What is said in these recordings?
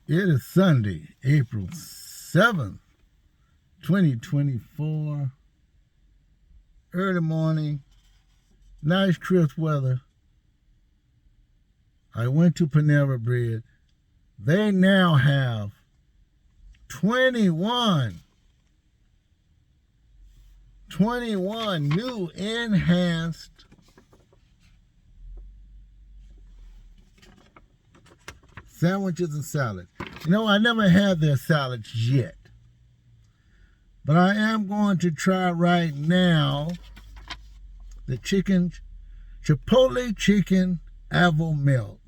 It is Sunday, April 7th, 2024. Early morning, nice crisp weather. I went to Panera Bread. They now have 21 new enhanced sandwiches and salads. I never had their salads yet. But I am going to try right now the Chipotle chicken avo melt.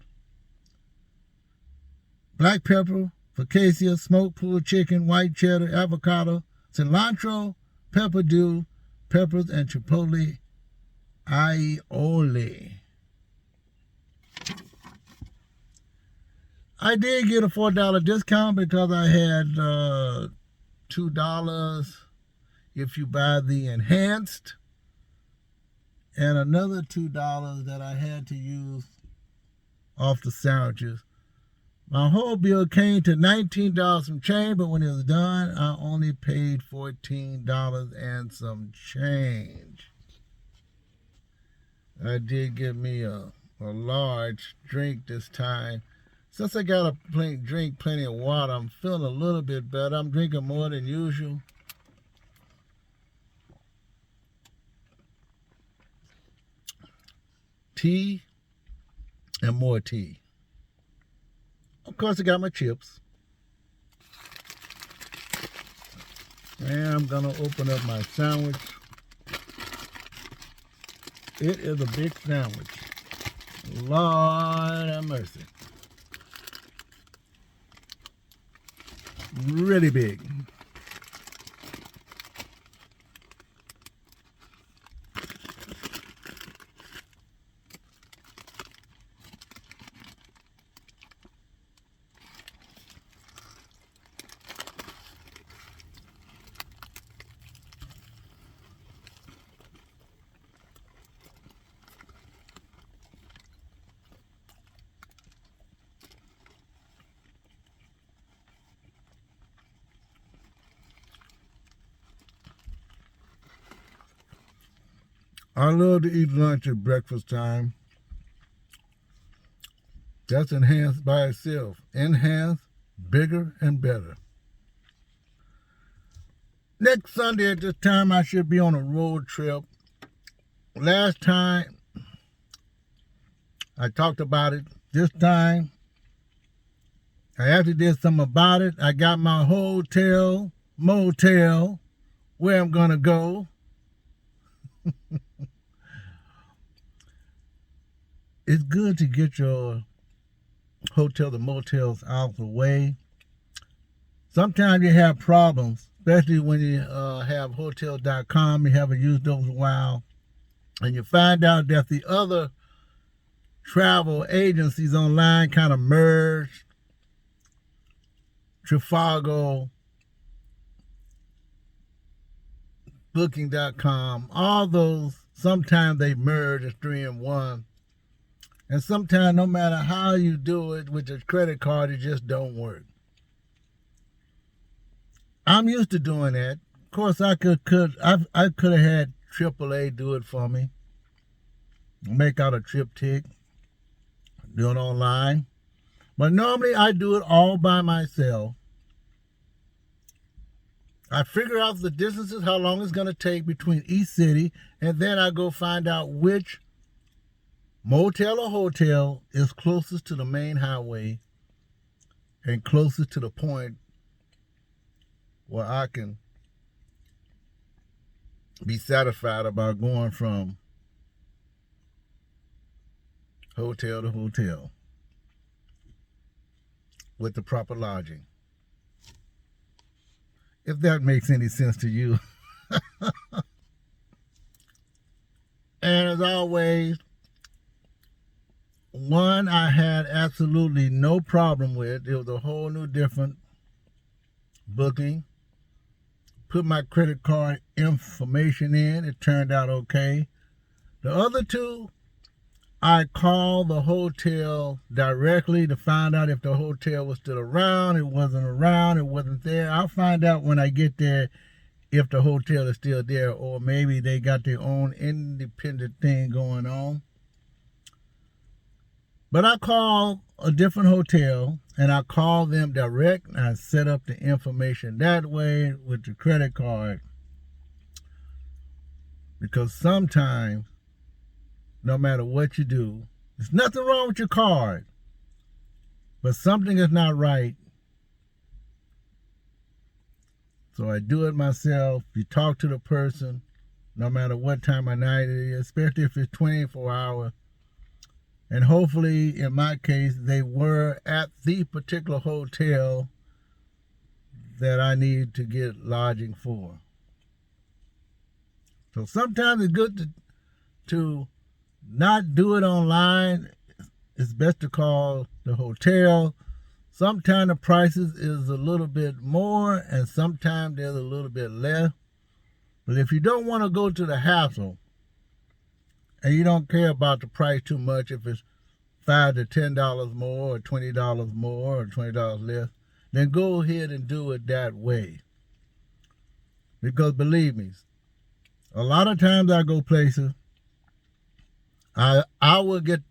Black pepper, focaccia, smoked pulled chicken, white cheddar, avocado, cilantro, pepper dew, peppers, and chipotle aioli. I did get a $4 discount because I had $2 if you buy the enhanced, and another $2 that I had to use off the sandwiches. My whole bill came to $19 some change, but when it was done, I only paid $14 and some change. I did get me a large drink this time. Since I got to drink plenty of water, I'm feeling a little bit better. I'm drinking more than usual. Tea and more tea. Of course, I got my chips. And I'm going to open up my sandwich. It is a big sandwich. Lord have mercy. Really big. I love to eat lunch at breakfast time. That's enhanced by itself. Enhanced, bigger, and better. Next Sunday at this time, I should be on a road trip. Last time, I talked about it. This time, I actually did something about it. I got my hotel, motel, where I'm going to go. It's good to get your hotel, the motels out of the way. Sometimes you have problems, especially when you have Hotel.com. You haven't used those in a while. And you find out that the other travel agencies online kind of merged. Trivago, Booking.com, all those, sometimes they merge as 3 in 1. And sometimes, no matter how you do it with your credit card, it just don't work. I'm used to doing that. Of course, I could have had AAA do it for me. Make out a triptych, do it online. But normally, I do it all by myself. I figure out the distances, how long it's going to take between each city, and then I go find out which motel or hotel is closest to the main highway and closest to the point where I can be satisfied about going from hotel to hotel with the proper lodging. If that makes any sense to you. And as always, one I had absolutely no problem with. It was a whole new different booking. Put my credit card information in. It turned out okay. The other two, I called the hotel directly to find out if the hotel was still around. It wasn't around. It wasn't there. I'll find out when I get there if the hotel is still there, or maybe they got their own independent thing going on. But I called a different hotel, and I called them direct, and I set up the information that way with the credit card. Because sometimes, no matter what you do, there's nothing wrong with your card, but something is not right. So I do it myself. You talk to the person, no matter what time of night it is, especially if it's 24 hours. And hopefully, in my case, they were at the particular hotel that I need to get lodging for. So sometimes it's good to not do it online. It's best to call the hotel. Sometimes the prices is a little bit more, and sometimes there's a little bit less. But if you don't want to go to the hassle, and you don't care about the price too much, if it's $5 to $10 more, or $20 more, or $20 less, then go ahead and do it that way. Because believe me, a lot of times I go places, I will get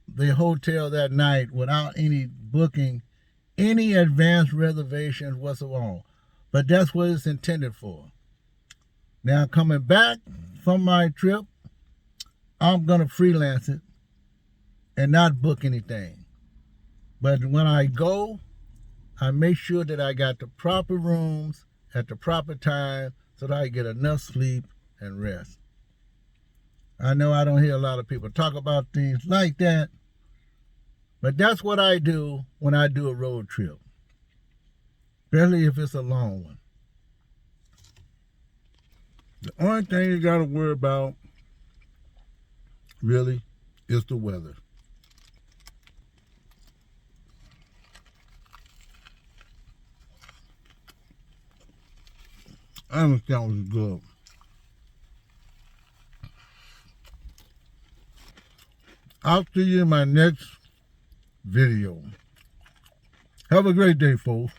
the hotel that night without any booking, any advance reservations whatsoever. But that's what it's intended for. Now, coming back from my trip, I'm going to freelance it and not book anything. But when I go, I make sure that I got the proper rooms at the proper time so that I get enough sleep and rest. I know I don't hear a lot of people talk about things like that, but that's what I do when I do a road trip, especially if it's a long one. The only thing you got to worry about, really, is the weather. I understand was good. I'll see you in my next video. Have a great day, folks.